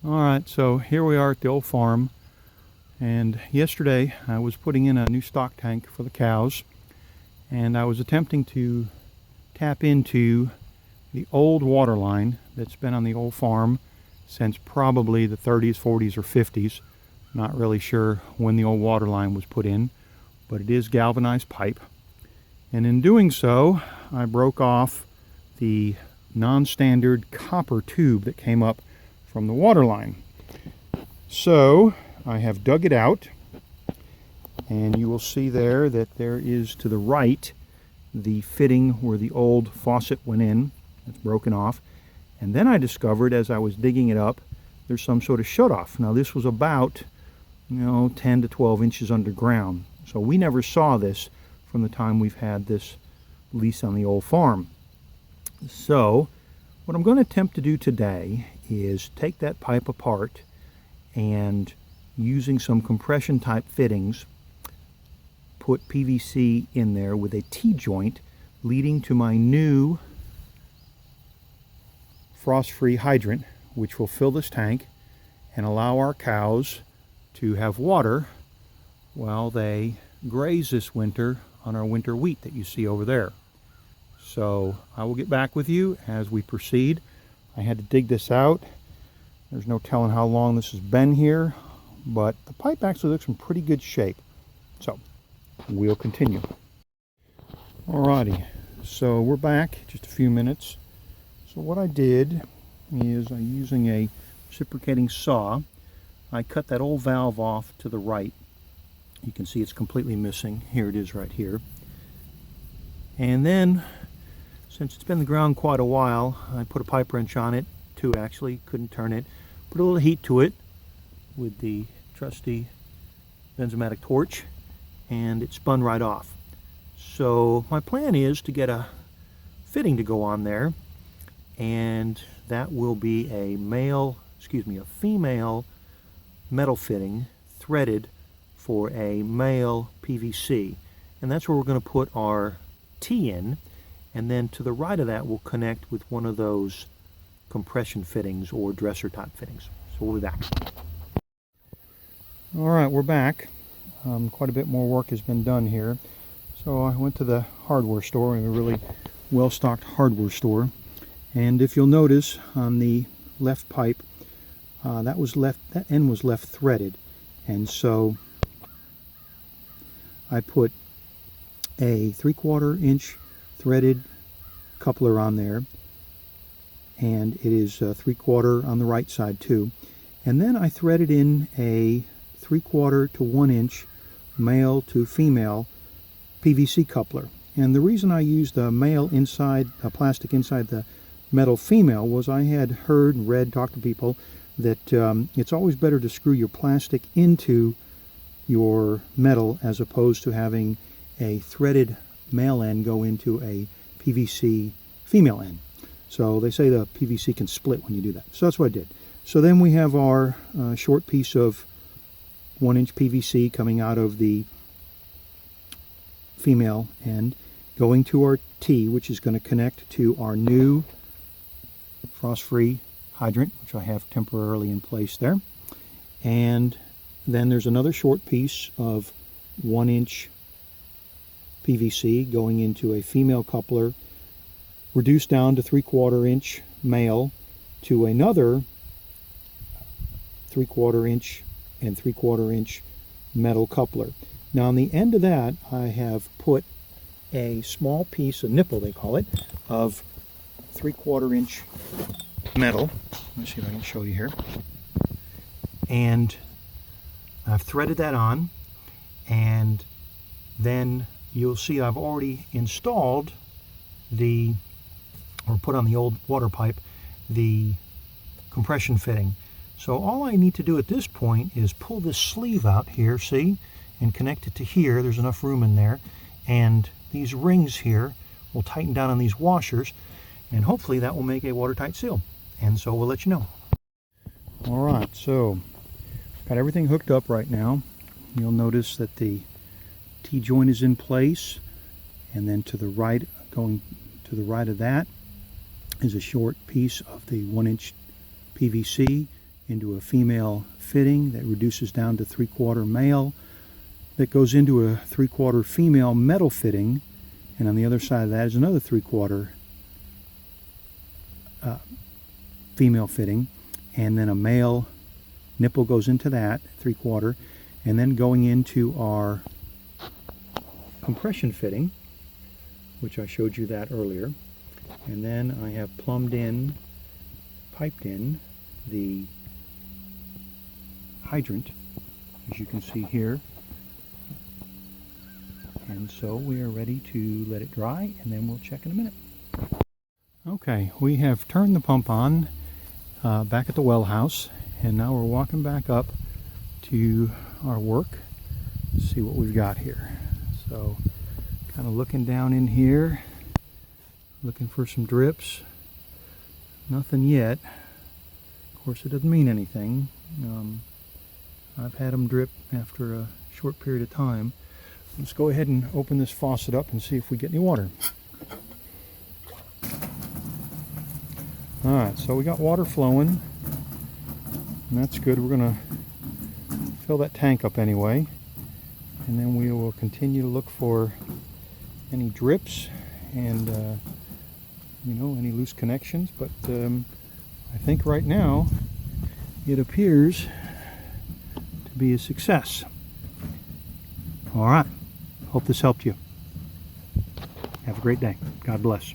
Alright, so here we are at the old farm, and yesterday I was putting in a new stock tank for the cows, and I was attempting to tap into the old water line that's been on the old farm since probably the 30s, 40s, or 50s. Not really sure when the old water line was put in, but it is galvanized pipe. And in doing so, I broke off the non-standard copper tube that came up from the water line. So I have dug it out, and you will see there that there is to the right the fitting where the old faucet went in. It's broken off. And then I discovered as I was digging it up, there's some sort of shutoff. Now this was about 10 to 12 inches underground, so we never saw this from the time we've had this lease on the old farm. So what I'm going to attempt to do today is take that pipe apart and, using some compression type fittings, put PVC in there with a T-joint leading to my new frost-free hydrant, which will fill this tank and allow our cows to have water while they graze this winter on our winter wheat that you see over there. So I will get back with you as we proceed. I had to dig this out. There's no telling how long this has been here, but the pipe actually looks in pretty good shape. So we'll continue. Alrighty, so we're back just a few minutes. So what I did is, using a reciprocating saw, I cut that old valve off to the right. You can see it's completely missing. Here it is right here. And then, since it's been in the ground quite a while, I put a pipe wrench on it, two actually, couldn't turn it. Put a little heat to it with the trusty benzomatic torch, and it spun right off. So my plan is to get a fitting to go on there, and that will be a female metal fitting threaded for a male PVC. And that's where we're going to put our T in, and then to the right of that we'll connect with one of those compression fittings or dresser type fittings. So we'll be back. Alright, we're back. Quite a bit more work has been done here. So I went to the hardware store, a really well-stocked hardware store, and if you'll notice on the left pipe, that end was left threaded, and so I put a 3/4 inch threaded coupler on there, and it is 3/4 on the right side too. And then I threaded in a 3/4 to 1 inch male to female PVC coupler. And the reason I used the male inside, plastic inside the metal female, was I had heard and read, talked to people, that it's always better to screw your plastic into your metal as opposed to having a threaded male end go into a PVC female end. So they say the PVC can split when you do that. So that's what I did. So then we have our short piece of 1 inch PVC coming out of the female end, going to our T, which is going to connect to our new frost-free hydrant, which I have temporarily in place there. And then there's another short piece of 1 inch PVC going into a female coupler, reduced down to 3/4 inch male, to another 3/4 inch and 3/4 inch metal coupler. Now on the end of that I have put a small piece, a nipple they call it, of 3/4 inch metal. Let me see if I can show you here. And I've threaded that on, and then you'll see I've already installed or put on the old water pipe, the compression fitting. So all I need to do at this point is pull this sleeve out here, see, and connect it to here. There's enough room in there, and these rings here will tighten down on these washers, and hopefully that will make a watertight seal. And so we'll let you know. Alright, so got everything hooked up right now. You'll notice that the T-joint is in place, and then to the right, going to the right of that, is a short piece of the 1 inch PVC into a female fitting that reduces down to 3/4 male, that goes into a 3/4 female metal fitting, and on the other side of that is another 3/4 female fitting, and then a male nipple goes into that 3/4, and then going into our compression fitting, which I showed you that earlier. And then I have piped in the hydrant, as you can see here. And so we are ready to let it dry, and then we'll check in a minute. Okay, we have turned the pump on back at the well house, and now we're walking back up to our work to see what we've got here. So kind of looking down in here, looking for some drips. Nothing yet. Of course, it doesn't mean anything. I've had them drip after a short period of time. Let's go ahead and open this faucet up and see if we get any water. Alright, so we got water flowing, and that's good. We're going to fill that tank up anyway, and then we will continue to look for any drips and any loose connections. But I think right now it appears to be a success. Alright, hope this helped you. Have a great day. God bless.